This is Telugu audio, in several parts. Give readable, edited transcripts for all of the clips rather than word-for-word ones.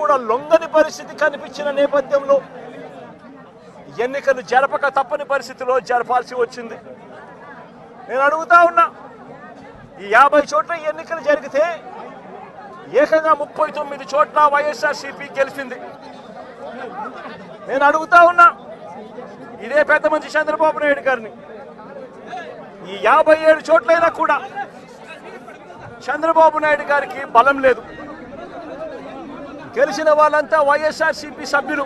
కూడా లొంగని పరిస్థితి కనిపించిన నేపథ్యంలో ఎన్నికలు జరపక తప్పని పరిస్థితిలో జరపాల్సి వచ్చింది. నేను అడుగుతా ఉన్నా, ఈ 50 చోట్ల ఎన్నికలు జరిగితే ఏకంగా 39 చోట్ల వైఎస్ఆర్సీపీ గెలిచింది. నేను అడుగుతా ఉన్నా ఇదే పెద్ద మంచి చంద్రబాబు నాయుడు గారిని, ఈ 57 చోట్లైనా కూడా చంద్రబాబు నాయుడు గారికి బలం లేదు. గెలిచిన వాళ్ళంతా వైఎస్ఆర్సీపీ సభ్యులు,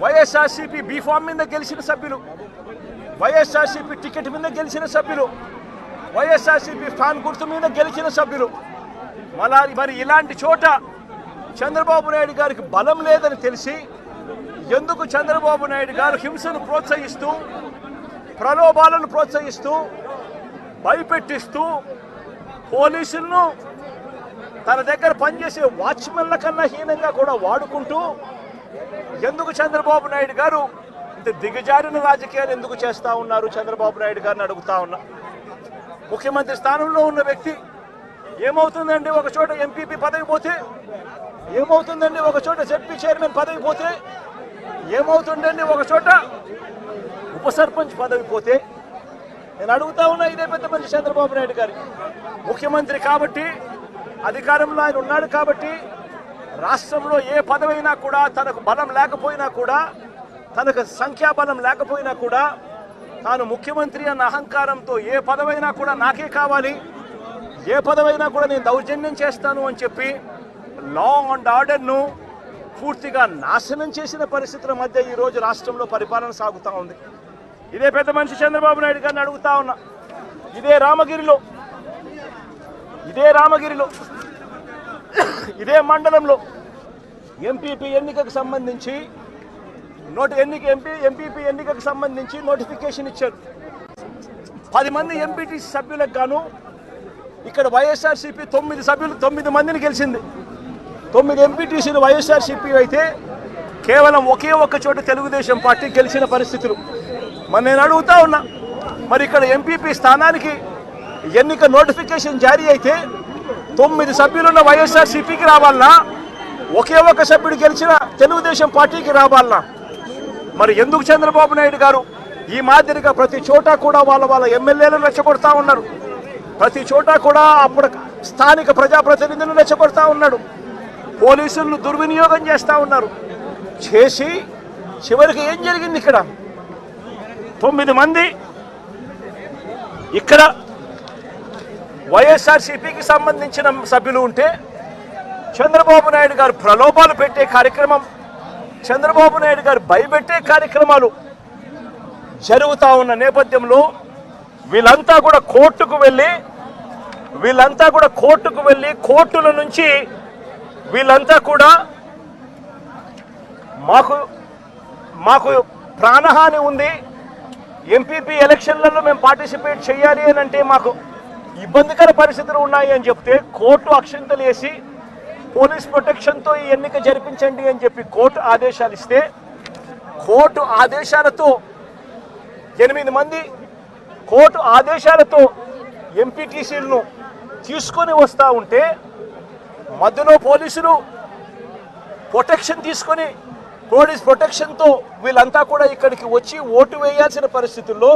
వైఎస్ఆర్సీపీ బీఫామ్ మీద గెలిచిన సభ్యులు, వైఎస్ఆర్సీపీ టికెట్ మీద గెలిచిన సభ్యులు, వైఎస్ఆర్సీపీ ఫ్యాన్ గుర్తు మీద గెలిచిన సభ్యులు. మరి ఇలాంటి చోట చంద్రబాబు నాయుడు గారికి బలం లేదని తెలిసి ఎందుకు చంద్రబాబు నాయుడు గారు హింసను ప్రోత్సహిస్తూ, ప్రలోభాలను ప్రోత్సహిస్తూ, భయపెట్టిస్తూ, పోలీసులను తన దగ్గర పనిచేసే వాచ్మెన్ల కన్నా హీనంగా కూడా వాడుకుంటూ ఎందుకు చంద్రబాబు నాయుడు గారు ఇంత దిగజారిన రాజకీయాలు ఎందుకు చేస్తూ ఉన్నారు చంద్రబాబు నాయుడు గారిని అడుగుతా ఉన్నా. ముఖ్యమంత్రి స్థానంలో ఉన్న వ్యక్తి ఏమవుతుందండి ఒక చోట ఎంపీపీ పదవి పోతే, ఏమవుతుందండి ఒక చోట జెడ్పీ చైర్మన్ పదవి పోతే, ఏమవుతుందండి ఒక చోట ఉప సర్పంచ్ పదవి పోతే. నేను అడుగుతా ఉన్నా ఇదే పెద్ద మంచి చంద్రబాబు నాయుడు గారి ముఖ్యమంత్రి కాబట్టి, అధికారంలో ఆయన ఉన్నాడు కాబట్టి, రాష్ట్రంలో ఏ పదవైనా కూడా తనకు బలం లేకపోయినా కూడా, తనకు సంఖ్యాబలం లేకపోయినా కూడా, తాను ముఖ్యమంత్రి అన్న అహంకారంతో ఏ పదవైనా కూడా నాకే కావాలి, ఏ పదవైనా కూడా నేను దౌర్జన్యం చేస్తాను అని చెప్పి లా అండ్ ఆర్డర్ను పూర్తిగా నాశనం చేసిన పరిస్థితుల మధ్య ఈరోజు రాష్ట్రంలో పరిపాలన సాగుతూ ఉంది. ఇదే పెద్ద మనిషి చంద్రబాబు నాయుడు గారిని అడుగుతా ఉన్నా, ఇదే రామగిరిలో ఇదే మండలంలో ఎంపీపీ ఎన్నికకు సంబంధించి ఎంపీపీ ఎన్నికకు సంబంధించి నోటిఫికేషన్ ఇచ్చారు. 10 మంది ఎంపీటీసీ సభ్యులకు గాను ఇక్కడ వైఎస్ఆర్సీపీ 9 మందిని గెలిచింది. 9 ఎంపీటీసీలు వైఎస్ఆర్సీపీ అయితే కేవలం ఒకే ఒక్క చోట తెలుగుదేశం పార్టీ గెలిచిన పరిస్థితులు. మరి నేను అడుగుతా ఉన్నా, మరి ఇక్కడ ఎంపీపీ స్థానానికి ఎన్నిక నోటిఫికేషన్ జారీ అయితే 9 సభ్యులున్న వైఎస్ఆర్సీపీకి రావాలన్నా, ఒకే ఒక్క సభ్యుడు గెలిచిన తెలుగుదేశం పార్టీకి రావాలన్నా? మరి ఎందుకు చంద్రబాబు నాయుడు గారు ఈ మాదిరిగా ప్రతి చోట కూడా వాళ్ళ ఎమ్మెల్యేలను రెచ్చగొడతా ఉన్నారు, ప్రతి చోట కూడా అప్పుడు స్థానిక ప్రజాప్రతినిధులను రెచ్చగొడతా ఉన్నాడు, పోలీసులను దుర్వినియోగం చేస్తూ ఉన్నారు. చేసి చివరికి ఏం జరిగింది? ఇక్కడ 9 మంది ఇక్కడ వైఎస్ఆర్సీపీకి సంబంధించిన సభ్యులు ఉంటే చంద్రబాబు నాయుడు గారు ప్రలోభాలు పెట్టే కార్యక్రమం, చంద్రబాబు నాయుడు గారు భయపెట్టే కార్యక్రమాలు జరుగుతూ ఉన్న నేపథ్యంలో వీళ్ళంతా కూడా కోర్టుకు వెళ్ళి కోర్టుల నుంచి వీళ్ళంతా కూడా మాకు ప్రాణహాని ఉంది, ఎంపీపీ ఎలక్షన్లలో మేము పార్టిసిపేట్ చేయాలి అని అంటే మాకు ఇబ్బందికర పరిస్థితులు ఉన్నాయి అని చెప్తే కోర్టు అక్షంతలు వేసి పోలీస్ ప్రొటెక్షన్తో ఈ ఎన్నిక జరిపించండి అని చెప్పి కోర్టు ఆదేశాలు ఇస్తే, కోర్టు ఆదేశాలతో 8 మంది కోర్టు ఆదేశాలతో ఎంపీటీసీలను తీసుకొని వస్తూ ఉంటే మధ్యలో పోలీసులు ప్రొటెక్షన్ తీసుకొని పోలీస్ ప్రొటెక్షన్తో వీళ్ళంతా కూడా ఇక్కడికి వచ్చి ఓటు వేయాల్సిన పరిస్థితుల్లో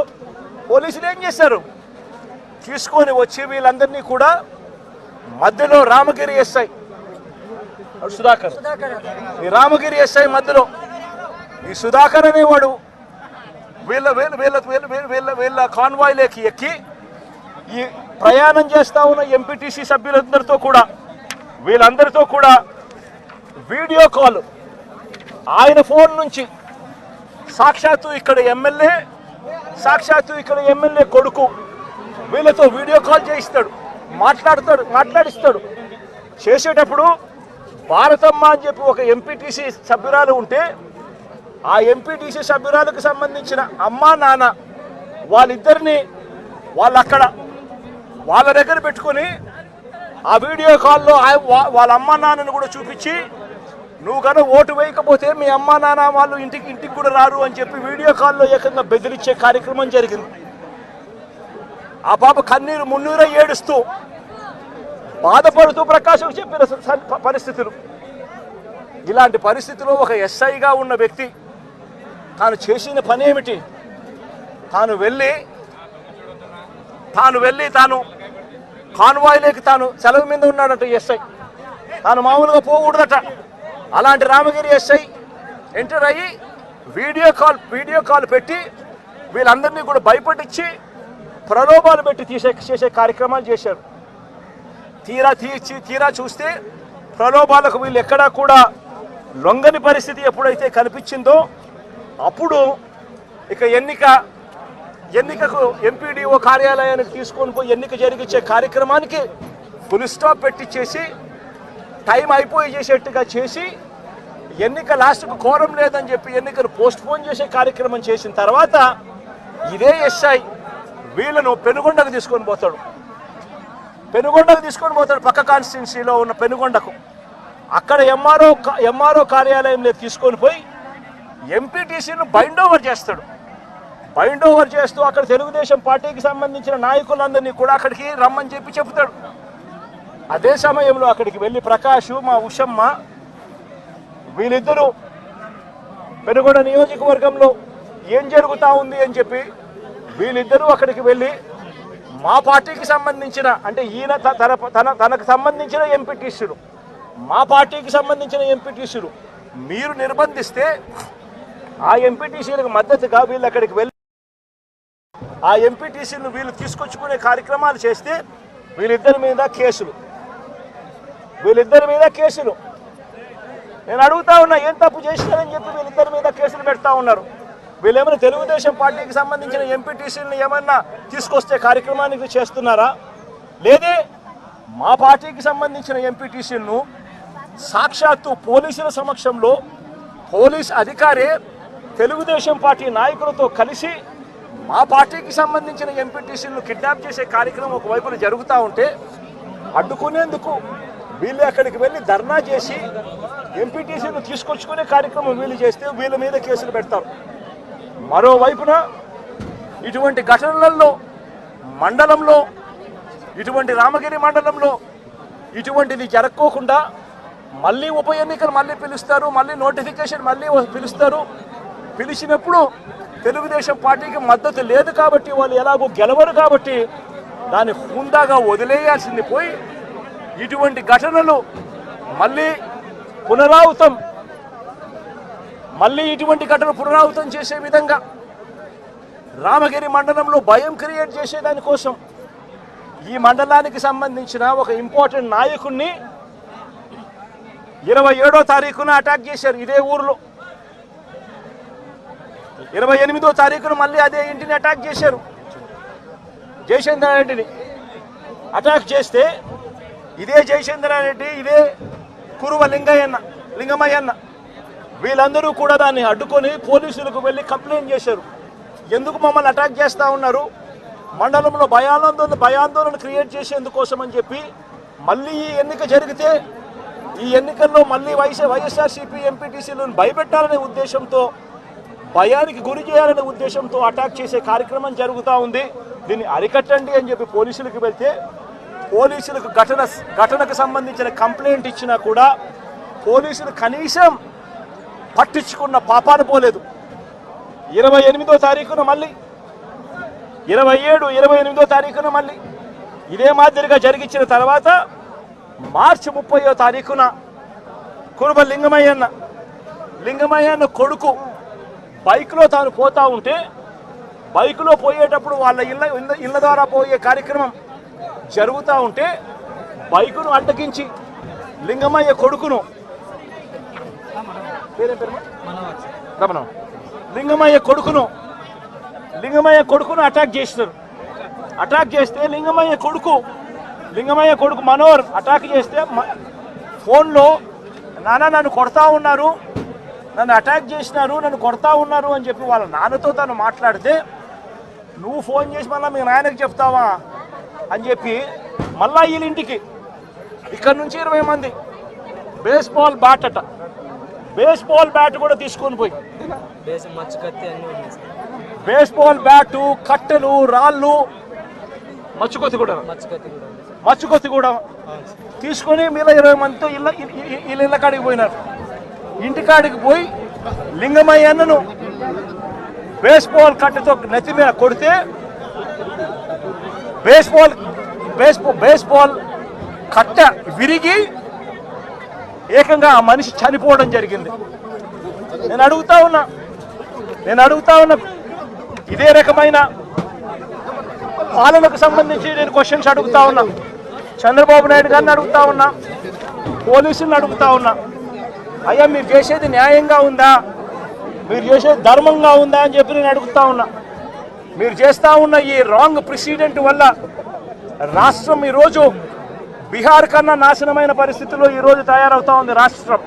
పోలీసులు ఏం చేశారు? తీసుకొని వచ్చి వీళ్ళందరినీ కూడా మధ్యలో రామగిరి ఎస్ఐ సుధాకర్, ఈ రామగిరి ఎస్ఐ మధ్యలో ఈ సుధాకర్ అనేవాడు వీళ్ళ కాన్వాయ్లోకి ఎక్కి ఈ ప్రయాణం చేస్తూ ఉన్న ఎంపీటీసీ సభ్యులందరితో కూడా వీళ్ళందరితో కూడా వీడియో కాల్ ఆయన ఫోన్ నుంచి సాక్షాత్తు ఇక్కడ ఎమ్మెల్యే కొడుకు వీళ్ళతో వీడియో కాల్ చేయిస్తాడు, మాట్లాడిస్తాడు. చేసేటప్పుడు భారతమ్మ అని చెప్పి ఒక ఎంపీటీసీ సభ్యురాలు ఉంటే ఆ ఎంపీటీసీ సభ్యురాలకు సంబంధించిన అమ్మా నాన్న వాళ్ళిద్దరిని వాళ్ళ దగ్గర పెట్టుకొని ఆ వీడియో కాల్లో వాళ్ళ అమ్మా నాన్నను కూడా చూపించి, నువ్వు కనుక ఓటు వేయకపోతే మీ అమ్మా నాన్న వాళ్ళు ఇంటికి కూడా రారు అని చెప్పి వీడియో కాల్లో ఏకంగా బెదిరించే కార్యక్రమం జరిగింది. ఆ పాప కన్నీరు మున్నీరు ఏడుస్తూ బాధపడుతూ ప్రకాశం చెప్పిన పరిస్థితులు. ఇలాంటి పరిస్థితిలో ఒక ఎస్ఐగా ఉన్న వ్యక్తి తాను చేసిన పని ఏమిటి? తాను వెళ్ళి కాన్వాయ్లోకి తాను సెలవు మీద ఉన్నాడట ఎస్ఐ. తాను మామూలుగా పోకూడదట. అలాంటి రామగిరి ఎస్ఐ ఎంటర్ అయ్యి వీడియో కాల్ పెట్టి వీళ్ళందరినీ కూడా భయపడించి ప్రలోభాలు పెట్టి చేసే కార్యక్రమాలు చేశారు. తీరా చూస్తే ప్రలోభాలకు వీళ్ళు ఎక్కడా కూడా లొంగని పరిస్థితి ఎప్పుడైతే కనిపించిందో అప్పుడు ఇక ఎన్నికకు ఎంపీడీఓ కార్యాలయానికి తీసుకొని పోయి ఎన్నిక జరిగించే కార్యక్రమానికి ఫుల్ స్టాప్ పెట్టించేసి టైం అయిపోయి చేసేట్టుగా చేసి ఎన్నిక లాస్ట్కు కోరం లేదని చెప్పి ఎన్నికను పోస్ట్ పోన్ చేసే కార్యక్రమం చేసిన తర్వాత ఇదే ఎస్ఐ వీళ్ళను పెనుగొండకు తీసుకొని పోతాడు. పక్క కాన్స్టిట్యున్సీలో ఉన్న పెనుగొండకు. అక్కడ ఎంఆర్ఓ కార్యాలయంలో తీసుకొని పోయి ఎంపీటీసీను బైండ్ ఓవర్ చేస్తూ అక్కడ తెలుగుదేశం పార్టీకి సంబంధించిన నాయకులందరినీ కూడా అక్కడికి రమ్మని చెప్పి చెప్తాడు. అదే సమయంలో అక్కడికి వెళ్ళి ప్రకాష్, మా ఉషమ్మ వీళ్ళిద్దరూ పెనుగొండ నియోజకవర్గంలో ఏం జరుగుతూ ఉంది అని చెప్పి వీళ్ళిద్దరూ అక్కడికి వెళ్ళి మా పార్టీకి సంబంధించిన అంటే ఈయన తనకు సంబంధించిన ఎంపీటీసీలు, మా పార్టీకి సంబంధించిన ఎంపీటీసీలు మీరు నిర్బంధిస్తే ఆ ఎంపీటీసీలకు మద్దతుగా వీళ్ళు అక్కడికి వెళ్ళి ఆ ఎంపీటీసీలను వీళ్ళు తీసుకొచ్చుకునే కార్యక్రమాలు చేస్తే వీళ్ళిద్దరి మీద కేసులు. నేను అడుగుతా ఉన్నా, ఏం తప్పు చేసినారని చెప్పి వీళ్ళిద్దరి మీద కేసులు పెడతా ఉన్నారు. వీళ్ళేమైనా తెలుగుదేశం పార్టీకి సంబంధించిన ఎంపీటీసీలను ఏమన్నా తీసుకొస్తే కార్యక్రమానికి చేస్తున్నారా? లేదే మా పార్టీకి సంబంధించిన ఎంపీటీసీలను సాక్షాత్తు పోలీసుల సమక్షంలో పోలీస్ అధికారే తెలుగుదేశం పార్టీ నాయకులతో కలిసి మా పార్టీకి సంబంధించిన ఎంపీటీసీలను కిడ్నాప్ చేసే కార్యక్రమం ఒకవైపున జరుగుతూ ఉంటే అడ్డుకునేందుకు వీళ్ళు అక్కడికి వెళ్ళి ధర్నా చేసి ఎంపీటీసీలను తీసుకొచ్చుకునే కార్యక్రమం వీళ్ళు చేస్తే వీళ్ళ మీద కేసులు పెడతారు. మరోవైపున ఇటువంటి ఘటనలలో మండలంలో, ఇటువంటి రామగిరి మండలంలో ఇటువంటిది జరగకోకుండా మళ్ళీ ఉప ఎన్నికలు మళ్ళీ పిలుస్తారు, మళ్ళీ నోటిఫికేషన్ మళ్ళీ పిలుస్తారు. పిలిచినప్పుడు తెలుగుదేశం పార్టీకి మద్దతు లేదు కాబట్టి, వాళ్ళు ఎలాగో గెలవరు కాబట్టి దాన్ని హుందాగా వదిలేయాల్సింది పోయి ఇటువంటి ఘటనలు మళ్ళీ ఇటువంటి ఘటనలు పునరావృతం చేసే విధంగా రామగిరి మండలంలో భయం క్రియేట్ చేసేదానికోసం ఈ మండలానికి సంబంధించిన ఒక ఇంపార్టెంట్ నాయకుడిని 27వ తారీఖున అటాక్ చేశారు ఇదే ఊర్లో. 28వ తారీఖున మళ్ళీ అదే ఇంటిని అటాక్ చేశారు. జయచంద్రారెడ్డిని అటాక్ చేస్తే ఇదే జయచంద్రారెడ్డి, ఇదే కురువ లింగమయ్యన్న వీళ్ళందరూ కూడా దాన్ని అడ్డుకొని పోలీసులకు వెళ్ళి కంప్లైంట్ చేశారు. ఎందుకు మమ్మల్ని అటాక్ చేస్తూ ఉన్నారు, మండలంలో భయాందోళన క్రియేట్ చేసేందుకోసం అని చెప్పి మళ్ళీ ఈ ఎన్నిక జరిగితే ఈ ఎన్నికల్లో మళ్ళీ వైఎస్ఆర్సీపీ ఎంపీటీసీలను భయపెట్టాలనే ఉద్దేశంతో, భయానికి గురి చేయాలనే ఉద్దేశంతో అటాక్ చేసే కార్యక్రమం జరుగుతూ ఉంది. దీన్ని అరికట్టండి అని చెప్పి పోలీసులకు వెళ్తే పోలీసులకు ఘటనకు సంబంధించిన కంప్లైంట్ ఇచ్చినా కూడా పోలీసులు కనీసం పట్టించుకున్న పాపాన పోలేదు. 28వ తారీఖున మళ్ళీ 28వ తారీఖున మళ్ళీ ఇదే మాదిరిగా జరిగించిన తర్వాత మార్చి 30వ తారీఖున కురుబ లింగమయ్యన్న కొడుకు బైక్లో తాను పోతా ఉంటే బైక్లో పోయేటప్పుడు వాళ్ళ ఇళ్ళ ద్వారా పోయే కార్యక్రమం జరుగుతూ ఉంటే బైకును అడ్డగించి లింగమయ్య కొడుకును అటాక్ చేస్తారు. అటాక్ చేస్తే లింగమయ్య కొడుకు మనోహర్ అటాక్ చేస్తే ఫోన్లో నాన్న నన్ను కొడతా ఉన్నారు, నన్ను అటాక్ చేసినారు, నన్ను కొడతా ఉన్నారు అని చెప్పి వాళ్ళ నాన్నతో తను మాట్లాడితే నువ్వు ఫోన్ చేసి మళ్ళీ మీ నాయనకి చెప్తావా అని చెప్పి మళ్ళా వీళ్ళింటికి ఇక్కడ నుంచి 20 మంది బేస్బాల్ బ్యాట్ కూడా తీసుకొని పోయి బేస్బాల్ బ్యాటు, కట్టెలు, రాళ్ళు, మచ్చుకొత్తి కూడా తీసుకొని మీలో 20 మందితో ఇళ్ళ కాడికి పోయినారు. ఇంటికాడికి పోయి లింగమయ్యన్నను బేస్బాల్ కట్టతో నెత్తి మీద కొడితే బేస్బాల్ కట్ట విరిగి ఏకంగా ఆ మనిషి చనిపోవడం జరిగింది. నేను అడుగుతా ఉన్నా ఇదే రకమైన పాలనకు సంబంధించి నేను క్వశ్చన్స్ అడుగుతా ఉన్నా. చంద్రబాబు నాయుడు గారిని అడుగుతా ఉన్నా, పోలీసులను అడుగుతా ఉన్నా, అయ్యా మీరు చేసేది న్యాయంగా ఉందా, మీరు చేసేది ధర్మంగా ఉందా అని చెప్పి నేను అడుగుతా ఉన్నా. మీరు చేస్తూ ఉన్న ఈ రాంగ్ ప్రెసిడెంట్ వల్ల రాష్ట్రం ఈరోజు బీహార్ కన్నా నాశనమైన పరిస్థితుల్లో ఈరోజు తయారవుతా ఉంది రాష్ట్రం.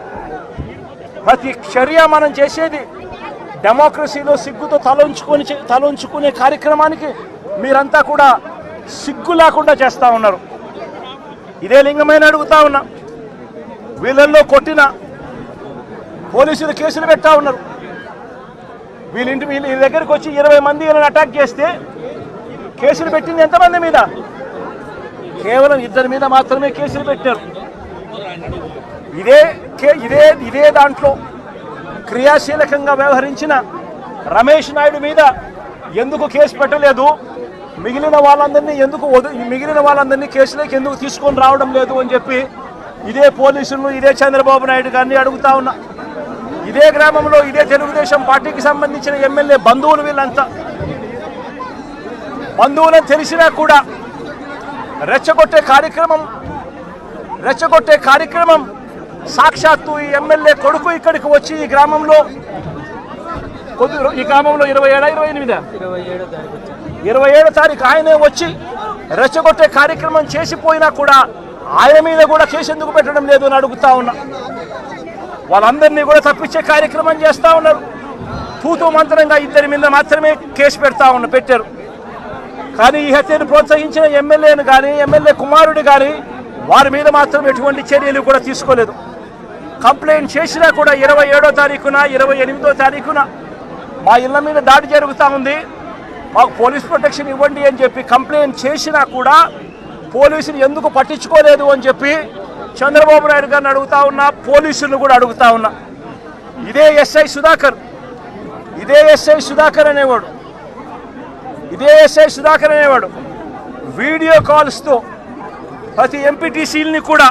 ప్రతి చర్య మనం చేసేది డెమోక్రసీలో సిగ్గుతో తలంచుకునే కార్యక్రమానికి మీరంతా కూడా సిగ్గు లేకుండా చేస్తూ ఉన్నారు. ఇదే లింగమైన అడుగుతా ఉన్నా, వీళ్ళల్లో కొట్టిన పోలీసులు కేసులు పెట్టా ఉన్నారు. వీళ్ళ దగ్గరికి వచ్చి 20 మంది అటాక్ చేస్తే కేసులు పెట్టింది ఎంతమంది మీద? కేవలం 2 మీద మాత్రమే కేసులు పెట్టారు. ఇదే దాంట్లో క్రియాశీలకంగా వ్యవహరించిన రమేష్ నాయుడు మీద ఎందుకు కేసు పెట్టలేదు, మిగిలిన వాళ్ళందరినీ కేసులోకి ఎందుకు తీసుకొని రావడం లేదు అని చెప్పి ఇదే పోలీసులను ఇదే చంద్రబాబు నాయుడు గారిని అడుగుతా ఉన్నా. ఇదే గ్రామంలో ఇదే తెలుగుదేశం పార్టీకి సంబంధించిన ఎమ్మెల్యే బంధువులు వీళ్ళంతా బంధువులను తెలిసినా కూడా రెచ్చగొట్టే కార్యక్రమం సాక్షాత్తు ఈ ఎమ్మెల్యే కొడుకు ఇక్కడికి వచ్చి ఈ గ్రామంలో 27 తారీఖు ఆయనే వచ్చి రెచ్చగొట్టే కార్యక్రమం చేసిపోయినా కూడా ఆయన మీద కూడా కేసు ఎందుకు పెట్టడం లేదు అని అడుగుతా ఉన్నా. వాళ్ళందరినీ కూడా తప్పించే కార్యక్రమం చేస్తూ ఉన్నారు. తూతూ మంత్రంగా 2 మీద మాత్రమే కేసు పెట్టారు. కానీ ఈ హత్యను ప్రోత్సహించిన ఎమ్మెల్యేను కానీ ఎమ్మెల్యే కుమారుడు కానీ వారి మీద మాత్రం ఎటువంటి చర్యలు కూడా తీసుకోలేదు. కంప్లైంట్ చేసినా కూడా 27వ తారీఖున 28వ తారీఖున మా ఇళ్ల మీద దాడి జరుగుతూ ఉంది, మాకు పోలీస్ ప్రొటెక్షన్ ఇవ్వండి అని చెప్పి కంప్లైంట్ చేసినా కూడా పోలీసులు ఎందుకు పట్టించుకోలేదు అని చెప్పి చంద్రబాబు నాయుడు గారిని అడుగుతా ఉన్నా, పోలీసులను కూడా అడుగుతా ఉన్నా. ఇదే ఎస్ఐ సుధాకర్ అనేవాడు వీడియో కాల్స్తో ప్రతి ఎంపీటీసీలని కూడా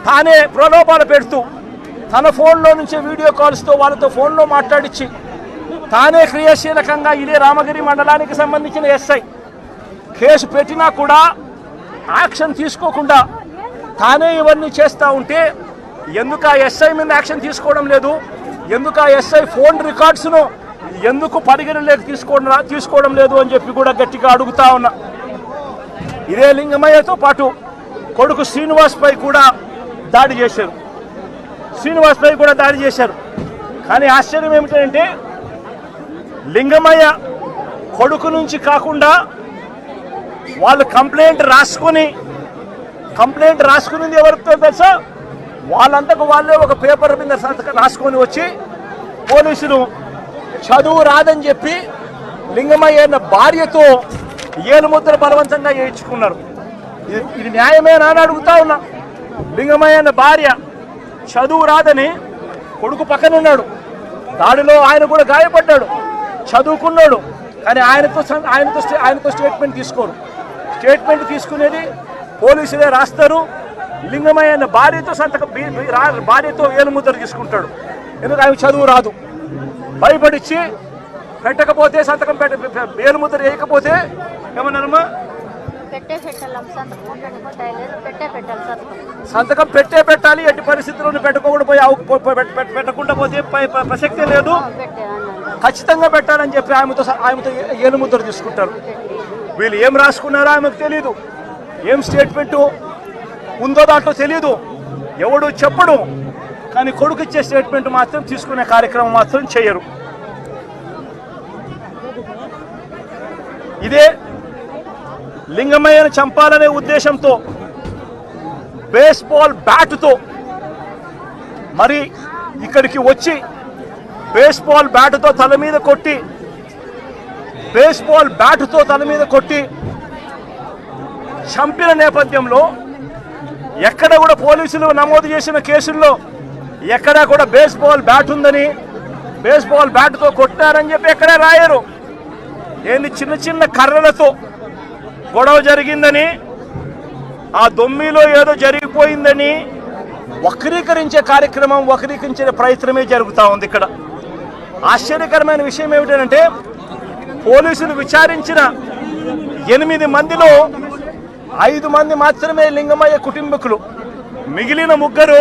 తానే ప్రలోభాలు పెడుతూ తన ఫోన్లో నుంచే వీడియో కాల్స్తో వాళ్ళతో ఫోన్లో మాట్లాడించి తానే క్రియాశీలకంగా ఇదే రామగిరి మండలానికి సంబంధించిన ఎస్ఐ కేసు పెట్టినా కూడా యాక్షన్ తీసుకోకుండా తానే ఇవన్నీ చేస్తూ ఉంటే ఎందుకు ఆ ఎస్ఐ మీద యాక్షన్ తీసుకోవడం లేదు, ఎందుకు ఆ ఎస్ఐ ఫోన్ రికార్డ్స్ను ఎందుకు పరిగణలోకి తీసుకోవడం లేదు అని చెప్పి కూడా గట్టిగా అడుగుతా ఉన్నా. ఇదే లింగమయ్యతో పాటు కొడుకు శ్రీనివాస్ పై కూడా దాడి చేశారు. కానీ ఆశ్చర్యం ఏమిటంటే లింగమయ్య కొడుకు నుంచి కాకుండా వాళ్ళు కంప్లైంట్ రాసుకునింది ఎవరితో తెలుసా? వాళ్ళంతకు వాళ్ళే ఒక పేపర్ మీద రాసుకొని వచ్చి పోలీసులు చదువు రాదని చెప్పి లింగమయ్య అన్న భార్యతో ఏలుముద్ర బలవంతంగా వేయించుకున్నారు. ఇది న్యాయమేనా అని అడుగుతా ఉన్నా. లింగమయ్య అన్న భార్య చదువు రాదని కొడుకు పక్కన ఉన్నాడు, దాడిలో ఆయన కూడా గాయపడ్డాడు, చదువుకున్నాడు, కానీ ఆయనతో స్టేట్మెంట్ తీసుకోరు. స్టేట్మెంట్ తీసుకునేది పోలీసులే రాస్తారు. లింగమయ్య అన్న భార్యతో ఏలుముద్ర తీసుకుంటాడు. ఎందుకు ఆయన చదువు రాదు, భయపడిచ్చి పెట్టకపోతే సంతకం ఏలుముద్ర వేయకపోతే ఏమన్నారమ్మా, సంతకం పెట్టాలి. ఎట్టి పరిస్థితుల్లో పెట్టకుండా పోతే ప్రసక్తే లేదు, ఖచ్చితంగా పెట్టాలని చెప్పి ఆమెతో ఏలుముద్ర తీసుకుంటారు. వీళ్ళు ఏం రాసుకున్నారో ఆమెకు తెలియదు, ఏం స్టేట్మెంట్ ఉందో దాంట్లో తెలియదు, ఎవడు చెప్పడు. కానీ కొడుకు ఇచ్చే స్టేట్మెంట్ మాత్రం తీసుకునే కార్యక్రమం మాత్రం చేయరు. ఇదే లింగమయ్యను చంపాలనే ఉద్దేశంతో బేస్బాల్ బ్యాటుతో మరి ఇక్కడికి వచ్చి బేస్బాల్ బ్యాటుతో తల మీద కొట్టి చంపిన నేపథ్యంలో ఎక్కడ కూడా పోలీసులు నమోదు చేసిన కేసుల్లో ఎక్కడా కూడా బేస్బాల్ బ్యాట్ ఉందని, బేస్బాల్ బ్యాట్తో కొట్టారని చెప్పి ఎక్కడా రాయరు. ఏంది చిన్న చిన్న కర్రలతో గొడవ జరిగిందని, ఆ దొమ్మిలో ఏదో జరిగిపోయిందని వక్రీకరించే కార్యక్రమం, వక్రీకరించే ప్రయత్నమే జరుగుతూ ఉంది. ఇక్కడ ఆశ్చర్యకరమైన విషయం ఏమిటంటే పోలీసులు విచారించిన 8 మందిలో 5 మంది మాత్రమే లింగమయ్య కుటుంబకులు. మిగిలిన 3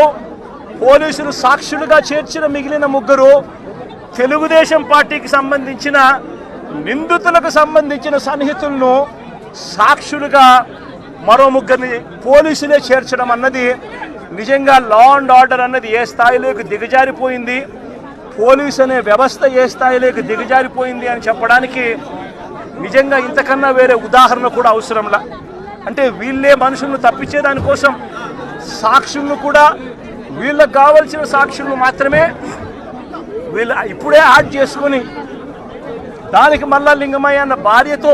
పోలీసులు సాక్షులుగా చేర్చిన మిగిలిన 3 తెలుగుదేశం పార్టీకి సంబంధించిన నిందితులకు సంబంధించిన సన్నిహితులను సాక్షులుగా మరో 3 పోలీసులే చేర్చడం అన్నది నిజంగా లా అండ్ ఆర్డర్ అన్నది ఏ స్థాయిలోకి దిగజారిపోయింది, పోలీసు అనే వ్యవస్థ ఏ స్థాయిలోకి దిగజారిపోయింది అని చెప్పడానికి నిజంగా ఇంతకన్నా వేరే ఉదాహరణ కూడా అవసరంలా. అంటే వీళ్ళే మనుషులను తప్పించేదానికోసం సాక్షులను కూడా వీళ్ళకు కావలసిన సాక్షులను మాత్రమే వీళ్ళు ఇప్పుడే యాడ్ చేసుకొని దానికి మళ్ళా లింగమయ్య అన్న భార్యతో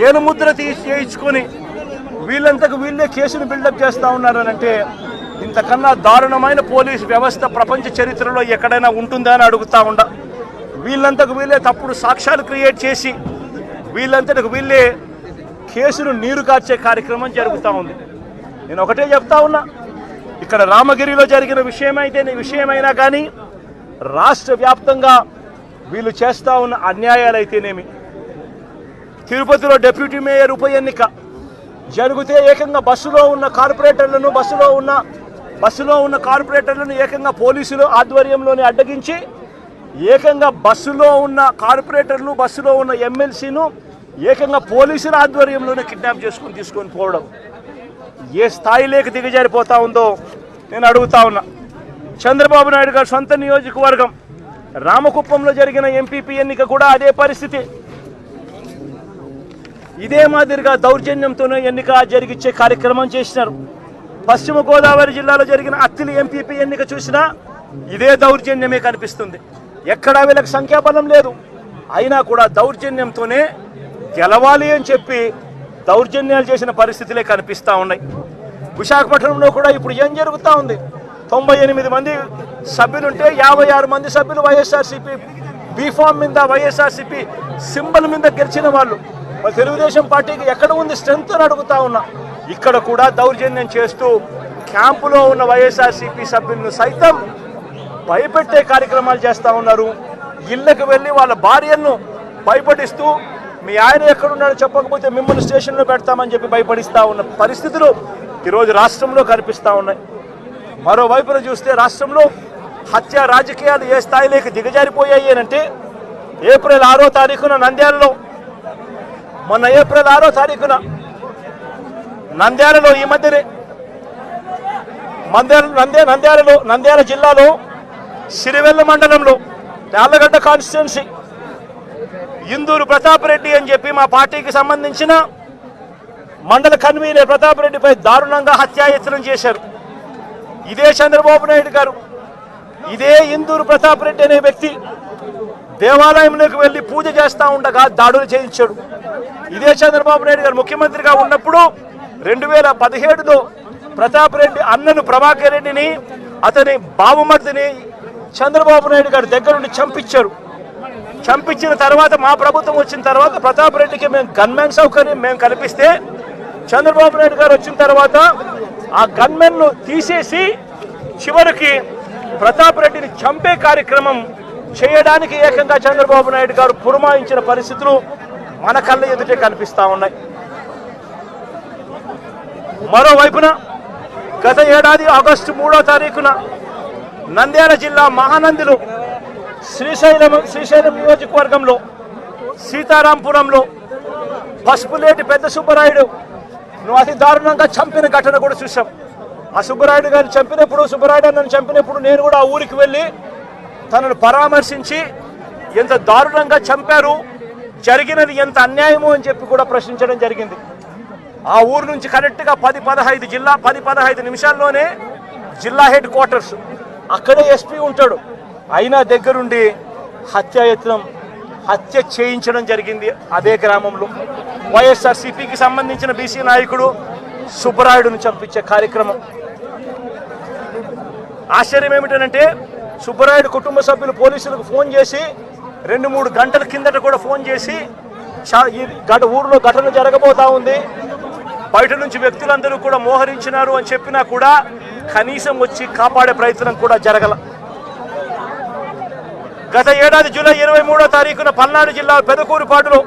ఏలుముద్ర చేయించుకొని వీళ్ళంతకు వీళ్ళే కేసును బిల్డప్ చేస్తూ ఉన్నారనంటే ఇంతకన్నా దారుణమైన పోలీసు వ్యవస్థ ప్రపంచ చరిత్రలో ఎక్కడైనా ఉంటుందా అని అడుగుతూ ఉండ. వీళ్ళంతకు వీళ్ళే తప్పుడు సాక్ష్యాలు క్రియేట్ చేసి వీళ్ళంతకు వీళ్ళే కేసును నీరు కార్చే కార్యక్రమం జరుగుతూ ఉంది. నేను ఒకటే చెప్తా ఉన్నా, ఇక్కడ రామగిరిలో జరిగిన విషయమైనా కానీ రాష్ట్ర వ్యాప్తంగా వీళ్ళు చేస్తూ ఉన్న అన్యాయాలు అయితేనేమి, తిరుపతిలో డిప్యూటీ మేయర్ ఉప ఎన్నిక జరిగితే ఏకంగా బస్సులో ఉన్న కార్పొరేటర్లను ఏకంగా పోలీసులు ఆధ్వర్యంలోనే అడ్డగించి ఏకంగా బస్సులో ఉన్న కార్పొరేటర్లు, బస్సులో ఉన్న ఎమ్మెల్సీను ఏకంగా పోలీసుల ఆధ్వర్యంలోనే కిడ్నాప్ చేసుకుని తీసుకొని పోవడం ఏ స్థాయిలోకి దిగజారిపోతా ఉందో నేను అడుగుతా ఉన్నా. చంద్రబాబు నాయుడు గారు సొంత నియోజకవర్గం రామకుప్పంలో జరిగిన ఎంపీపీ ఎన్నిక కూడా అదే పరిస్థితి. ఇదే మాదిరిగా దౌర్జన్యంతోనే ఎన్నిక జరిగించే కార్యక్రమం చేసినారు. పశ్చిమ గోదావరి జిల్లాలో జరిగిన అత్తిలి ఎంపీపీ ఎన్నిక చూసినా ఇదే దౌర్జన్యమే కనిపిస్తుంది. ఎక్కడా వీళ్ళకి సంఖ్యాబలం లేదు, అయినా కూడా దౌర్జన్యంతోనే గెలవాలి అని చెప్పి దౌర్జన్యాలు చేసిన పరిస్థితులే కనిపిస్తూ ఉన్నాయి. విశాఖపట్నంలో కూడా ఇప్పుడు ఏం జరుగుతూ ఉంది, 98 మంది సభ్యులుంటే 56 మంది సభ్యులు వైఎస్ఆర్సీపీ బీఫామ్ మీద, వైఎస్ఆర్సీపీ సింబల్ మీద గెలిచిన వాళ్ళు. మరి తెలుగుదేశం పార్టీకి ఎక్కడ ఉంది స్ట్రెంత్ అని అడుగుతా ఉన్నా. ఇక్కడ కూడా దౌర్జన్యం చేస్తూ క్యాంపులో ఉన్న వైఎస్ఆర్సీపీ సభ్యులను సైతం భయపెట్టే కార్యక్రమాలు చేస్తూ ఉన్నారు. ఇళ్లకు వెళ్ళి వాళ్ళ భార్యలను భయపడిస్తూ మీ ఆయన ఎక్కడున్నాడో చెప్పకపోతే మిమ్మల్ని స్టేషన్లో పెడతామని చెప్పి భయపడిస్తూ ఉన్న పరిస్థితులు ఈరోజు రాష్ట్రంలో కనిపిస్తూ ఉన్నాయి. మరోవైపున చూస్తే రాష్ట్రంలో హత్య రాజకీయాలు ఏ స్థాయిలోకి దిగజారిపోయాయి అంటే ఏప్రిల్ 6వ తారీఖున నంద్యాలలో, మొన్న ఏప్రిల్ 6వ తారీఖున నంద్యాలలో, ఈ మధ్యనే నంద్యాల జిల్లాలో సిరివెల్ల మండలంలో యార్లగడ్డ కాన్స్టిట్యున్సీ ఇందూరు ప్రతాప్ రెడ్డి అని చెప్పి మా పార్టీకి సంబంధించిన మండల కన్వీనర్ ప్రతాప్ రెడ్డిపై దారుణంగా హత్యాయత్నం చేశారు. ఇదే చంద్రబాబు నాయుడు గారు, ఇదే ఇందూరు ప్రతాప్ రెడ్డి అనే వ్యక్తి దేవాలయంలోకి వెళ్ళి పూజ చేస్తూ ఉండగా దాడులు చేయించాడు. ఇదే చంద్రబాబు నాయుడు గారు ముఖ్యమంత్రిగా ఉన్నప్పుడు 2017లో ప్రతాప్ రెడ్డి అన్నను ప్రభాకర్ రెడ్డిని, అతని బావమర్దిని చంద్రబాబు నాయుడు గారి దగ్గర నుండి చంపించారు. చంపించిన తర్వాత మా ప్రభుత్వం వచ్చిన తర్వాత ప్రతాప్ రెడ్డికి మేము గన్మెన్ సౌకర్యం మేము కల్పిస్తే చంద్రబాబు నాయుడు గారు వచ్చిన తర్వాత ఆ గన్మెన్ను తీసేసి చివరికి ప్రతాప్ రెడ్డిని చంపే కార్యక్రమం చేయడానికి ఏకంగా చంద్రబాబు నాయుడు గారు పురమాయించిన పరిస్థితులు మన కళ్ళ ఎదుటే కనిపిస్తూ ఉన్నాయి. మరోవైపున గత ఏడాది ఆగస్టు 3వ తారీఖున నంద్యాల జిల్లా మహానందిలో శ్రీశైలం నియోజకవర్గంలో సీతారాంపురంలో పసుపులేటి పెద్ద సుబ్బరాయుడు అతి దారుణంగా చంపిన ఘటన కూడా చూసాం. ఆ సుబ్బరాయుడు గారిని చంపినప్పుడు, సుబ్బరాయుడు నన్ను చంపినప్పుడు నేను కూడా ఆ ఊరికి వెళ్ళి తనను పరామర్శించి ఎంత దారుణంగా చంపారు, జరిగినది ఎంత అన్యాయము అని చెప్పి కూడా ప్రశ్నించడం జరిగింది. ఆ ఊరు నుంచి కరెక్ట్గా 10-15 నిమిషాల్లోనే జిల్లా హెడ్ క్వార్టర్స్, అక్కడే ఎస్పీ ఉంటాడు. అయినా దగ్గరుండి హత్య చేయించడం జరిగింది. అదే గ్రామంలో వైఎస్ఆర్సీపీకి సంబంధించిన బీసీ నాయకుడు సుబ్బరాయుడును చంపించే కార్యక్రమం. ఆశ్చర్యం ఏమిటంటే సుబ్బరాయుడు కుటుంబ సభ్యులు పోలీసులకు ఫోన్ చేసి 2-3 గంటల కిందట కూడా ఫోన్ చేసి ఊరిలో ఘటన జరగబోతా ఉంది, బయట నుంచి వ్యక్తులందరూ కూడా మోహరించినారు అని చెప్పినా కూడా కనీసం వచ్చి కాపాడే ప్రయత్నం కూడా జరగల. గత ఏడాది జూలై 23వ తారీఖున పల్నాడు జిల్లా పెదకూరుపాటులో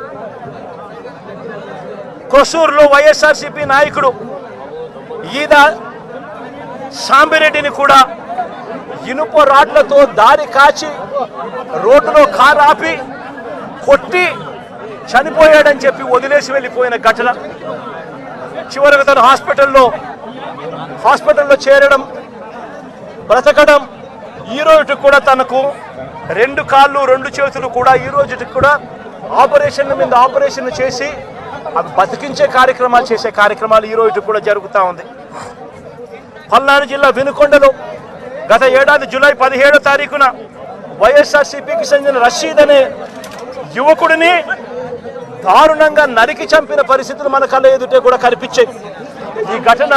కొసూరులో వైఎస్ఆర్సీపీ నాయకుడు ఈద సాంబిరెడ్డిని కూడా ఇనుప రాడ్లతో దారి కాచి రోడ్డులో కారు ఆపి కొట్టి చనిపోయాడని చెప్పి వదిలేసి వెళ్ళిపోయిన ఘటన. చివరికి తను హాస్పిటల్లో చేరడం, బ్రతకడం, ఈ రోజుకి కూడా తనకు 2 కాళ్ళు 2 చేతులు కూడా ఈ రోజుకి కూడా ఆపరేషన్ చేసి అవి బతికించే కార్యక్రమాలు చేసే కార్యక్రమాలు ఈ రోజు కూడా జరుగుతూ ఉంది. పల్నాడు జిల్లా వినుకొండలో గత ఏడాది జూలై 17వ తారీఖున వైఎస్ఆర్సీపీకి చెందిన రషీద్ అనే యువకుడిని దారుణంగా నరికి చంపిన పరిస్థితులు మన కళ్ళ ఎదుటే కూడా కనిపించాయి. ఈ ఘటన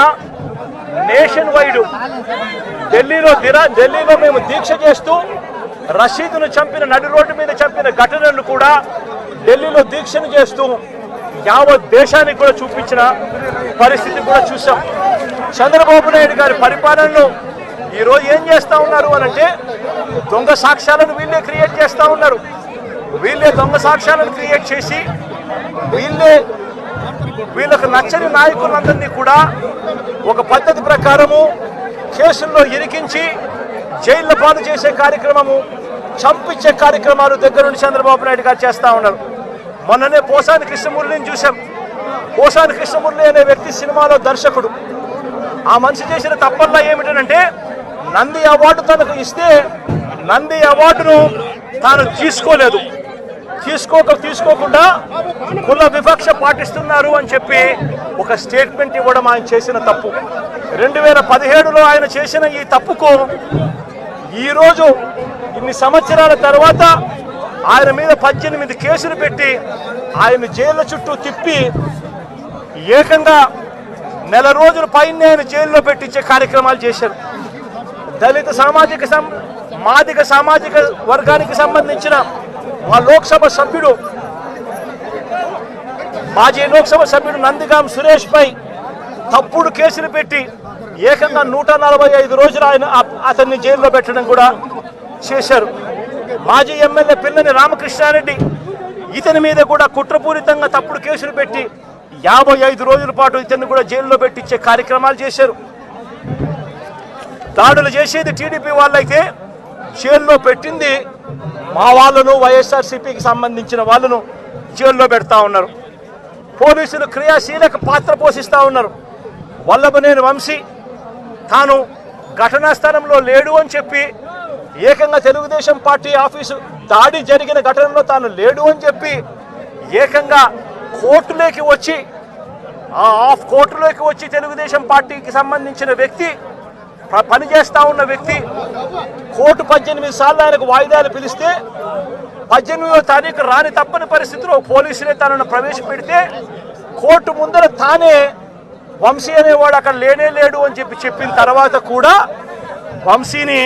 నేషన్ వైడ్ ఢిల్లీలో మేము దీక్ష చేస్తూ రషీద్ను చంపిన నడి రోడ్డు మీద చంపిన ఘటనను కూడా ఢిల్లీలో దీక్షను చేస్తూ యావత్ దేశానికి కూడా చూపించిన పరిస్థితి కూడా చూసాం. చంద్రబాబు నాయుడు గారి పరిపాలనలో ఈరోజు ఏం చేస్తూ ఉన్నారు అనంటే దొంగ సాక్ష్యాలను వీళ్ళే క్రియేట్ చేస్తూ ఉన్నారు. వీళ్ళే దొంగ సాక్ష్యాలను క్రియేట్ చేసి వీళ్ళకు నచ్చని నాయకులందరినీ కూడా ఒక పద్ధతి ప్రకారము కేసుల్లో ఇరికించి జైళ్ళ పాలు చేసే కార్యక్రమము, చంపించే కార్యక్రమాలు దగ్గర నుండి చంద్రబాబు నాయుడు గారు చేస్తూ ఉన్నారు. మొన్ననే పోసాని కృష్ణమురళిని చూసాం. పోసాని కృష్ణమురళి అనే వ్యక్తి సినిమాలో దర్శకుడు. ఆ మనిషి చేసిన తప్పల్లా ఏమిటంటే నంది అవార్డు తనకు ఇస్తే నంది అవార్డును తాను తీసుకోకుండా కుల వివక్ష పాటిస్తున్నారు అని చెప్పి ఒక స్టేట్మెంట్ ఇవ్వడం ఆయన చేసిన తప్పు. 2017లో ఆయన చేసిన ఈ తప్పుకు ఈరోజు ఇన్ని సంవత్సరాల తర్వాత ఆయన మీద 18 కేసులు పెట్టి ఆయన జైళ్ళ చుట్టూ తిప్పి ఏకంగా 1 రోజుల పైన ఆయన జైల్లో పెట్టించే కార్యక్రమాలు చేశారు. దళిత మాదిగ సామాజిక వర్గానికి సంబంధించిన మాజీ లోక్సభ సభ్యుడు నందిగాం సురేష్ పై తప్పుడు కేసులు పెట్టి ఏకంగా 145 రోజులు అతన్ని జైల్లో పెట్టడం కూడా చేశారు. మాజీ ఎమ్మెల్యే పిల్లని రామకృష్ణారెడ్డి ఇతని మీద కూడా కుట్రపూరితంగా తప్పుడు కేసులు పెట్టి 55 రోజుల పాటు ఇతన్ని కూడా జైల్లో పెట్టించే కార్యక్రమాలు చేశారు. దాడులు చేసేది టీడీపీ వాళ్ళైతే జైల్లో పెట్టింది మా వాళ్ళను, వైఎస్ఆర్సీపీకి సంబంధించిన వాళ్ళను జైల్లో పెడతా ఉన్నారు. పోలీసులు క్రియాశీలక పాత్ర పోషిస్తూ ఉన్నారు. వల్లభనేని వంశీ తాను ఘటనా స్థలంలో లేడు అని చెప్పి ఏకంగా తెలుగుదేశం పార్టీ ఆఫీసు దాడి జరిగిన ఘటనలో తాను లేడు అని చెప్పి ఏకంగా కోర్టులోకి వచ్చి తెలుగుదేశం పార్టీకి సంబంధించిన వ్యక్తి, పనిచేస్తా ఉన్న వ్యక్తి కోర్టు 18 సార్లు ఆయనకు వాయిదాలు పిలిస్తే 18వ తారీఖు రాని తప్పని పరిస్థితిలో పోలీసులే తనను ప్రవేశపెడితే కోర్టు ముందర తానే వంశీ అనేవాడు అక్కడ లేడు అని చెప్పిన తర్వాత కూడా వంశీని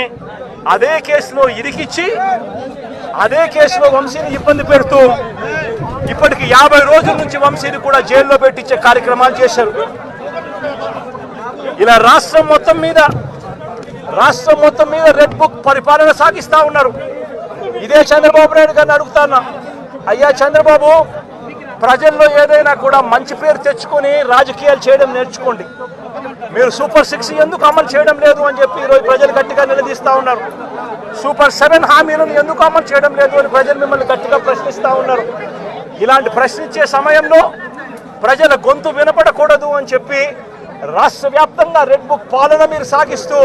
అదే కేసులో ఇరికిచ్చి అదే కేసులో వంశీని ఇబ్బంది పెడుతూ ఇప్పటికి 50 రోజుల నుంచి వంశీని కూడా జైల్లో పెట్టించే కార్యక్రమాలు చేశారు. ఇలా రాష్ట్రం మొత్తం మీద రెడ్ బుక్ పరిపాలన సాగిస్తా ఉన్నారు. ఇదే చంద్రబాబు నాయుడు గారిని అడుగుతాను, అయ్యా చంద్రబాబు, ప్రజల్లో ఏదైనా కూడా మంచి పేరు తెచ్చుకొని రాజకీయాలు చేయడం నేర్చుకోండి. మీరు సూపర్ 6 ఎందుకు అమలు చేయడం లేదు అని చెప్పి ఈరోజు ప్రజలు గట్టిగా నిలదీస్తూ ఉన్నారు. సూపర్ 7 హామీలను ఎందుకు అమలు చేయడం లేదు అని ప్రజలు మిమ్మల్ని గట్టిగా ప్రశ్నిస్తూ ఉన్నారు. ఇలాంటి ప్రశ్నించే సమయంలో ప్రజల గొంతు వినపడకూడదు అని చెప్పి రాష్ట్ర వ్యాప్తంగా రెడ్ బుక్ పాలన మీరు సాగిస్తూ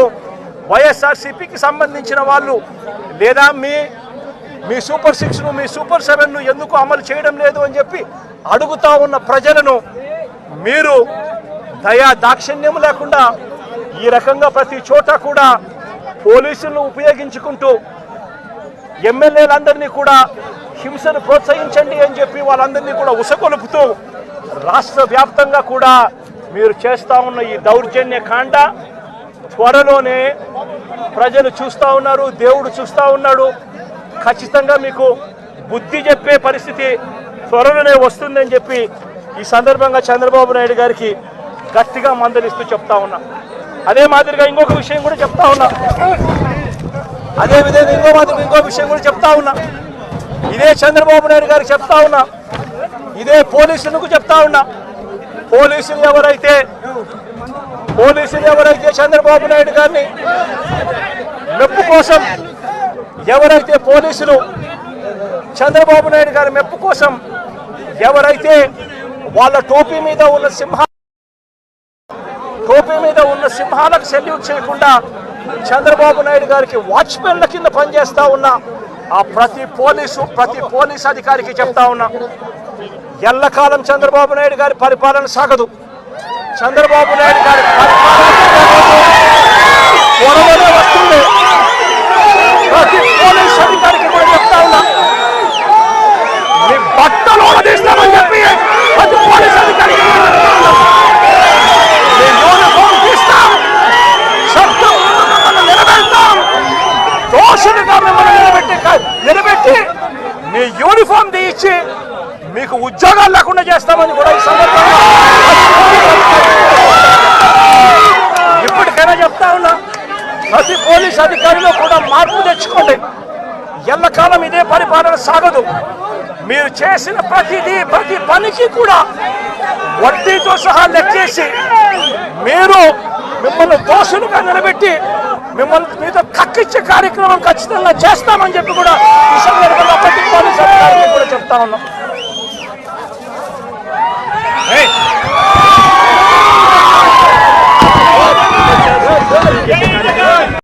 వైఎస్ఆర్సీపీకి సంబంధించిన వాళ్ళు లేదా మీ సూపర్ 6ను మీ సూపర్ 7ను ఎందుకు అమలు చేయడం లేదు అని చెప్పి అడుగుతా ఉన్న ప్రజలను మీరు దాక్షిణ్యం లేకుండా ఈ రకంగా ప్రతి చోట కూడా పోలీసులను ఉపయోగించుకుంటూ ఎమ్మెల్యేలందరినీ కూడా హింసను ప్రోత్సహించండి అని చెప్పి వాళ్ళందరినీ కూడా ఉసగొలుపుతూ రాష్ట్ర వ్యాప్తంగా కూడా మీరు చేస్తా ఉన్న ఈ దౌర్జన్య కాండ త్వరలోనే ప్రజలు చూస్తూ ఉన్నారు, దేవుడు చూస్తూ ఉన్నాడు. ఖచ్చితంగా మీకు బుద్ధి చెప్పే పరిస్థితి త్వరలోనే వస్తుందని చెప్పి ఈ సందర్భంగా చంద్రబాబు నాయుడు గారికి గట్టిగా మందలిస్తూ చెప్తా ఉన్నా. అదే మాదిరిగా ఇంకొక విషయం కూడా చెప్తా ఉన్నా. అదే విధంగా ఇంకో విషయం కూడా చెప్తా ఉన్నా. ఇదే చంద్రబాబు నాయుడు గారికి చెప్తా ఉన్నా, ఇదే పోలీసులకు చెప్తా ఉన్నా. పోలీసులు ఎవరైతే చంద్రబాబు నాయుడు గారిని మెప్పు కోసం, ఎవరైతే పోలీసులు చంద్రబాబు నాయుడు గారి మెప్పు కోసం ఎవరైతే వాళ్ళ టోపీ మీద ఉన్న సింహాలకు సెల్యూట్ చేయకుండా చంద్రబాబు నాయుడు గారికి వాచ్మెన్ల కింద పనిచేస్తా ఉన్న ఆ ప్రతి పోలీస్ అధికారికి చెప్తా ఉన్నా, ఎల్లకాలం చంద్రబాబు నాయుడు గారి పరిపాలన సాగదు. చంద్రబాబు నాయుడు గారి పరిపాలన వస్తుంది. ప్రతి పోలీస్ అధికారికి కూడా చెప్తా ఉన్నా, మీ బట్టలు తీస్తామని చెప్పి ప్రతి పోలీస్ అధికారికి దోషులుగా మిమ్మల్ని నిలబెట్టి మీ యూనిఫామ్ తీయించి మీకు ఉద్యోగాలు లేకుండా చేస్తామని కూడా ఈ సందర్భంగా ఇప్పటికైనా చెప్తా ఉన్నా. ప్రతి పోలీస్ అధికారిలో కూడా మార్పు తెచ్చుకోండి. ఎల్లకాలం ఇదే పరిపాలన సాగదు. మీరు చేసిన ప్రతి పనికి కూడా వడ్డీతో సహా లెక్కేసి మిమ్మల్ని దోషులుగా నిలబెట్టి మీతో కక్కిచ్చే కార్యక్రమం ఖచ్చితంగా చేస్తామని చెప్పి కూడా ఈ సందర్భంగా ప్రతి పోలీసు అధికారికి కూడా చెప్తా ఉన్నాం.